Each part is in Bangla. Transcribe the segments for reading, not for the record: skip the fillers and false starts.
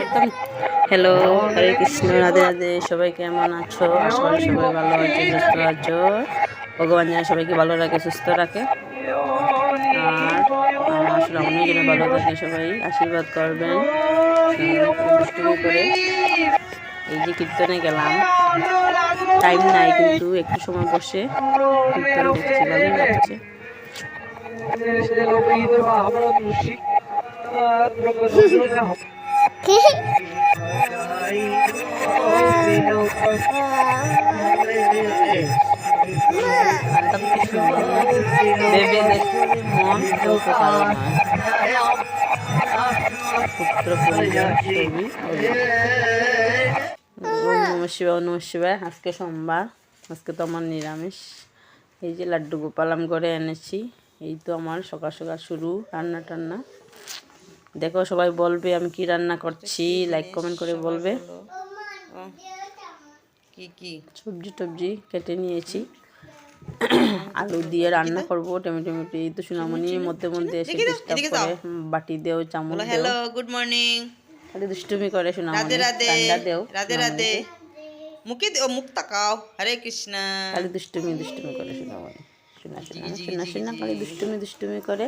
একদম হ্যালো, হরে কৃষ্ণ, রাধে রাধে। সবাই কেমন আছো? আশা করি সবাই ভালো আছো, সুস্থ আছো। ভগবান যেন সবাইকে ভালো রাখে, সুস্থ রাখে। আর আমার শ্রাবণের জন্য ভালো থাকে, সবাই আশীর্বাদ করবেন। দুষ্টুমি করে এই যে কীর্তনে গেলাম, টাইম নাই কিন্তু একটু সময় বসে কীর্তন দেখছি, ভালোই লাগছে। বেবি দেখে মন চলতে পারে না, পুত্র পরিবার ছবি। ওম নমঃ শিবায়, ওম নমঃ শিবায়। আজকে সোমবার, আজকে তো আমার নিরামিষ। এই যে লাড্ডু গোপালাম করে এনেছি। এই তো আমার সকাল সকাল শুরু রান্না টান্না। দেখো সবাই বলবে আমি কি রান্না করছি, লাইক কমেন্ট করে বলবে। কি কি সবজি টবজি কেটে নিয়েছি, আলু দিয়ে রান্না করবো, টমেটো মেটো। এই তো সোনামণি মধ্যে মধ্যে এসে ডিস্টার্ব করে, বাটি দেও, চামচ দেও। Hello, good morning. খালি দুষ্টুমি করে সোনামণি। রাধে রাধে, ঠান্ডা দেও, রাধে রাধে। মুখে দিও, মুখ তাকাও। হরে কৃষ্ণ। খালি দুষ্টুমি করে সোনামণি। শোনা খালি দুষ্টুমি করে,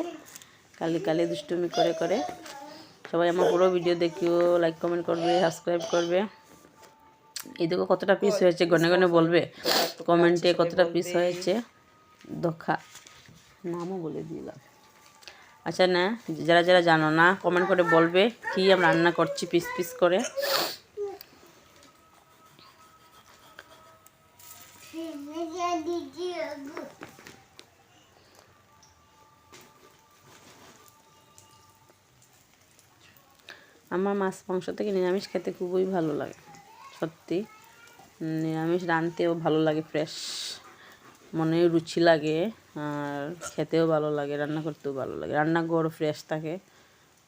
কালি দুষ্টুমি করে। সবাই আমার পুরো ভিডিও দেখিও, লাইক কমেন্ট করবে, সাবস্ক্রাইব করবে। এই দেখো কতটা পিস হয়েছে, গনে গনে বলবে কমেন্টে কতটা পিস হয়েছে। দোখা নামও বলে দিলাম। আচ্ছা না, যারা যারা জানো না কমেন্ট করে বলবে কি আমরা রান্না করছি পিস পিস করে। আমার মাছ মাংস থেকে নিরামিষ খেতে খুবই ভালো লাগে, সত্যি। নিরামিষ রাঁধতেও ভালো লাগে, ফ্রেশ মনে রুচি লাগে, আর খেতেও ভালো লাগে, রান্না করতেও ভালো লাগে। রান্নাঘর ফ্রেশ থাকে।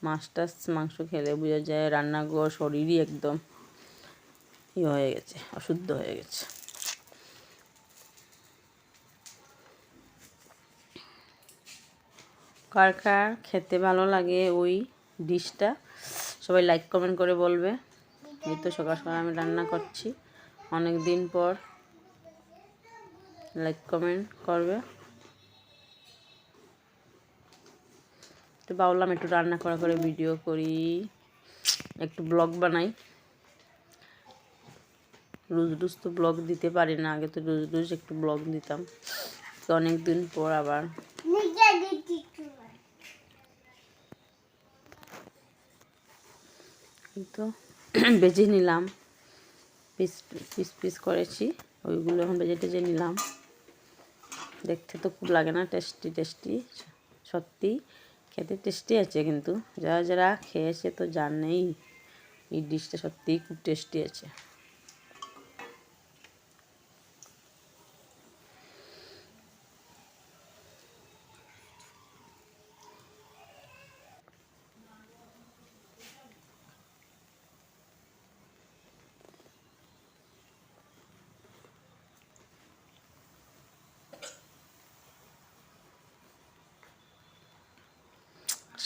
মাছ টাছ মাংস খেলে বোঝা যায় রান্নাঘর শরীরই একদম হয়ে গেছে, অশুদ্ধ হয়ে গেছে। কার কার খেতে ভালো লাগে ওই ডিশটা, সবাই লাইক কমেন্ট করে বলবে। এই তো সকাল সকাল আমি রান্না করছি, অনেক দিন পর। লাইক কমেন্ট করবে। তো ভাবলাম একটু রান্না করা করে ভিডিও করি, একটু ব্লগ বানাই। রোজ রোজ তো ব্লগ দিতে পারি না, আগে তো রোজ রোজ একটু ব্লগ দিতাম। তো অনেক দিন পর আবার তো বেজে নিলাম, পিস পিস পিস করেছি, ওইগুলো এখন বেজে টেজে নিলাম। দেখতে তো খুব লাগে না, টেস্টি সত্যি খেতে টেস্টি আছে। কিন্তু যারা যারা খেয়েছে তো জানেই এই ডিশটা সত্যিই খুব টেস্টি আছে।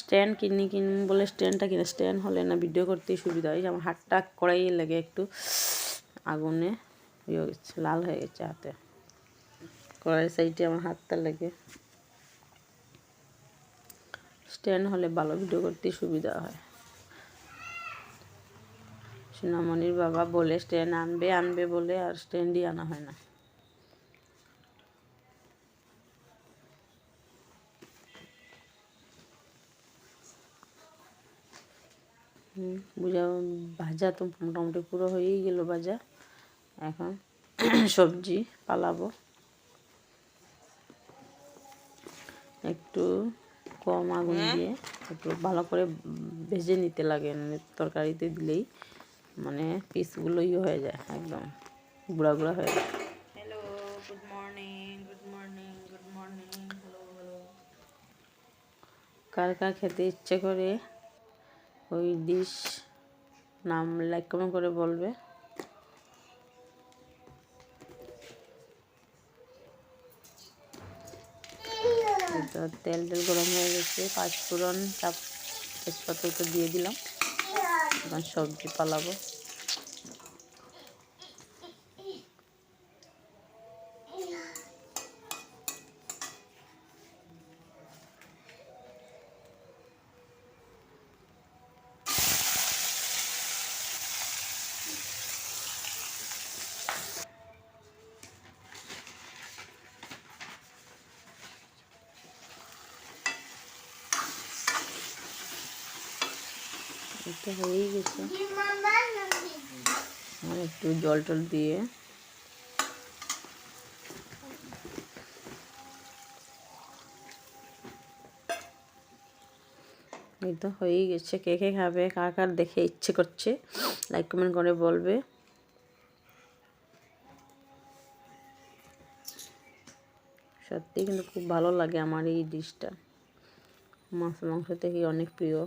স্ট্যান্ড কিনবো বলে স্ট্যান্ডটা কিনে, স্ট্যান্ড হলে না ভিডিও করতেই সুবিধা হয়। আমার হাতটা কড়াই লেগে একটু আগুনে হয়ে গেছে, লাল হয়ে গেছে হাতে, কড়াই সাইডে আমার হাতটা লেগে। স্ট্যান্ড হলে ভালো ভিডিও করতে সুবিধা হয়। সোনামণির বাবা বলে স্ট্যান্ড আনবে বলে, আর স্ট্যান্ডই আনা হয় না। ভাজা তো মোটামুটি পুরো হয়েই গেল ভাজা। এখন সবজি পালাবো, একটু কম আগুন দিয়ে একটু ভালো করে ভেজে নিতে লাগে। তরকারিতে দিলেই মানে পিসগুলো হয়ে যায়, একদম গুঁড়া গুঁড়া হয়ে যায়। Hello, good morning, good morning, good morning. Hello hello. কার কার খেতে ইচ্ছে করে ওই ডিশ, নাম লাইক কমেন্ট করে বলবে। তেল গরম হয়ে গেছে, পাঁচফোড়ন তেজপাতা তো দিয়ে দিলাম। এখন সবজি পালাবো। এটা হয়েই গেছে, আর একটু জল টল দিয়ে এই তো হয়েই গেছে। কে কে খাবে, কার কার দেখে ইচ্ছে করছে লাইক কমেন্ট করে বলবে। সত্যি কিন্তু খুব ভালো লাগে আমার এই ডিশটা, মাছ মাংস থেকে অনেক প্রিয়।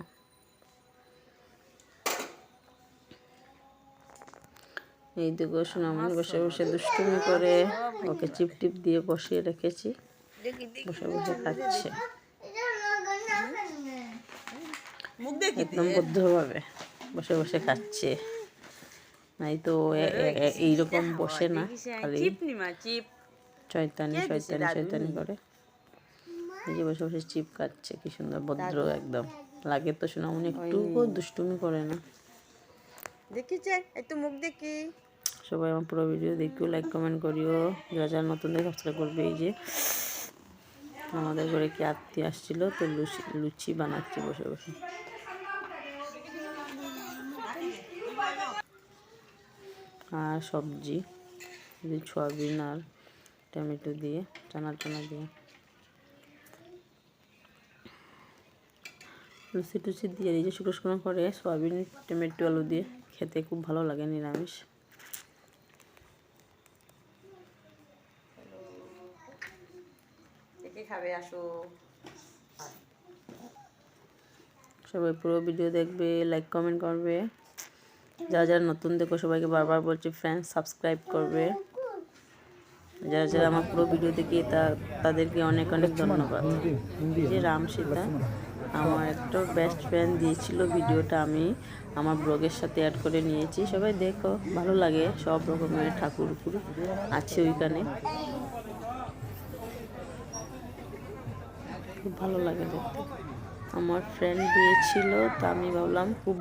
এই দেখো সোনামণি বসে বসে দুষ্টুমি করে, ওকে চিপ টিপ দিয়ে বসিয়ে রেখেছি, বসে বসে খাচ্ছে একদম বদ্ধভাবে বসে বসে খাচ্ছে। নাই তো এইরকম বসে না, খালি শয়তানি শয়তানি শয়তানি করে। এই যে বসে বসে চিপ খাচ্ছে, কি সুন্দর ভদ্র একদম লাগে। তো সোনামণি একটুও দুষ্টুমি করে না। দেখিছে একটু মুখ দেখি। সবাই আমার পুরো ভিডিও দেখিও, লাইক কমেন্ট করিও, যারা যারা নতুন দেখে সাবস্ক্রাইব করবে। এই যে আমাদের ঘরে কি আত্মীয় আসছিল, তো লুচি বানাচ্ছি বসে বসে। আর সবজি সয়াবিন আর টমেটো দিয়ে, চানা চানা দিয়ে লুচি টুচি দিয়ে, এই যে শুকনো শুকনো করে সয়াবিন টমেটো আলু দিয়ে খেতে খুব ভালো লাগে নিরামিষ। খাবে আসো। সবাই পুরো ভিডিও দেখবে, লাইক কমেন্ট করবে। যারা যারা নতুন দেখো সবাইকে বারবার বলছি ফ্রেন্ডস সাবস্ক্রাইব করবে। যারা যারা আমার পুরো ভিডিও দেখি তাদেরকে অনেক অনেক ধন্যবাদ। যে রাম সীতা আমার একটা বেস্ট ফ্রেন্ড দিয়েছিল ভিডিওটা, আমি আমার ব্লগের সাথে অ্যাড করে নিয়েছি। সবাই দেখো, ভালো লাগে, সব রকমের ঠাকুর আছে ওইখানে, খুব ভালো লাগে দেখতে। আমার ফ্রেন্ড দিয়েছিল, তা আমি ভাবলাম খুব